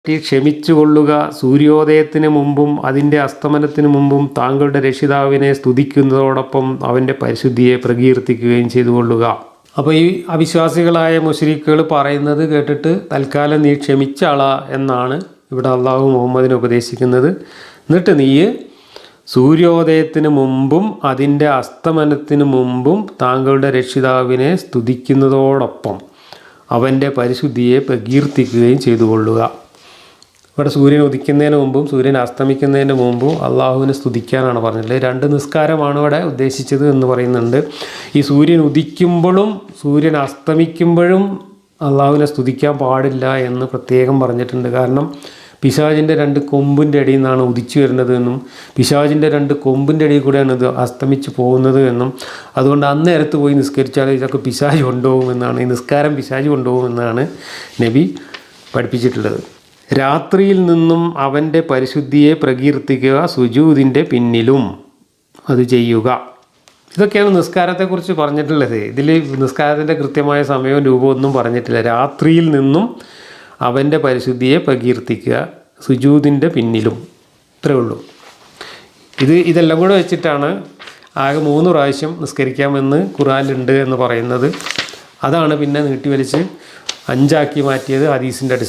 ക്ഷമിച്ചുകൊള്ളുക. സൂര്യോദയത്തിന് മുമ്പും അതിൻ്റെ അസ്തമനത്തിന് മുമ്പും താങ്കളുടെ രക്ഷിതാവിനെ സ്തുതിക്കുന്നതോടൊപ്പം അവൻ്റെ പരിശുദ്ധിയെ പ്രകീർത്തിക്കുകയും ചെയ്തുകൊള്ളുക. അപ്പോൾ ഈ അവിശ്വാസികളായ മുശ്രിക്കുകൾ പറയുന്നത് കേട്ടിട്ട് തൽക്കാലം നീ ക്ഷമിച്ചാളാ എന്നാണ് ഇവിടെ അള്ളാഹു മുഹമ്മദിനെ ഉപദേശിക്കുന്നത്. എന്നിട്ട് നീ സൂര്യോദയത്തിന് മുമ്പും അതിൻ്റെ അസ്തമനത്തിന് മുമ്പും താങ്കളുടെ രക്ഷിതാവിനെ സ്തുതിക്കുന്നതോടൊപ്പം അവൻ്റെ പരിശുദ്ധിയെ പ്രകീർത്തിക്കുകയും ചെയ്തുകൊള്ളുക. ഇവിടെ സൂര്യൻ ഉദിക്കുന്നതിന് മുമ്പും സൂര്യൻ അസ്തമിക്കുന്നതിന് മുമ്പും അള്ളാഹുവിനെ സ്തുതിക്കാനാണ് പറഞ്ഞിട്ടുള്ളത്. 2 നിസ്കാരമാണ് ഇവിടെ ഉദ്ദേശിച്ചത് എന്ന് പറയുന്നുണ്ട്. ഈ സൂര്യൻ ഉദിക്കുമ്പോഴും സൂര്യൻ അസ്തമിക്കുമ്പോഴും അള്ളാഹുവിനെ സ്തുതിക്കാൻ പാടില്ല എന്ന് പ്രത്യേകം പറഞ്ഞിട്ടുണ്ട്. കാരണം പിശാചിൻ്റെ 2 കൊമ്പിൻ്റെ ഇടയിൽ നിന്നാണ് ഉദിച്ചു വരുന്നത് എന്നും പിശാചിൻ്റെ 2 കൊമ്പിൻ്റെ ഇടയിൽ കൂടെയാണ് ഇത് അസ്തമിച്ച് പോകുന്നത് എന്നും അതുകൊണ്ട് അന്നേരത്ത് പോയി നിസ്കരിച്ചാൽ ഇതൊക്കെ പിശാച് കൊണ്ടുപോകുമെന്നാണ്, ഈ നിസ്കാരം പിശാച് കൊണ്ടുപോകുമെന്നാണ് നബി പഠിപ്പിച്ചിട്ടുള്ളത്. രാത്രിയിൽ നിന്നും അവൻ്റെ പരിശുദ്ധിയെ പ്രകീർത്തിക്കുക, സുജൂദിൻ്റെ പിന്നിലും അത് ചെയ്യുക. ഇതൊക്കെയാണ് നിസ്കാരത്തെക്കുറിച്ച് പറഞ്ഞിട്ടുള്ളത്. ഇതിൽ നിസ്കാരത്തിൻ്റെ കൃത്യമായ സമയവും രൂപവും ഒന്നും പറഞ്ഞിട്ടില്ല. രാത്രിയിൽ നിന്നും അവൻ്റെ പരിശുദ്ധിയെ പ്രകീർത്തിക്കുക, സുജൂദിൻ്റെ പിന്നിലും, ഇത്രയേ ഉള്ളൂ. ഇതെല്ലാം കൂടെ വെച്ചിട്ടാണ് ആകെ 3 പ്രാവശ്യം നിസ്കരിക്കാമെന്ന് ഖുർആനിലുണ്ട് എന്ന് പറയുന്നത്. അതാണ് പിന്നെ നീട്ടിവലിച്ച് 5 ആക്കി മാറ്റിയത് ഹദീസിൻ്റെ അടിസ്ഥാനം.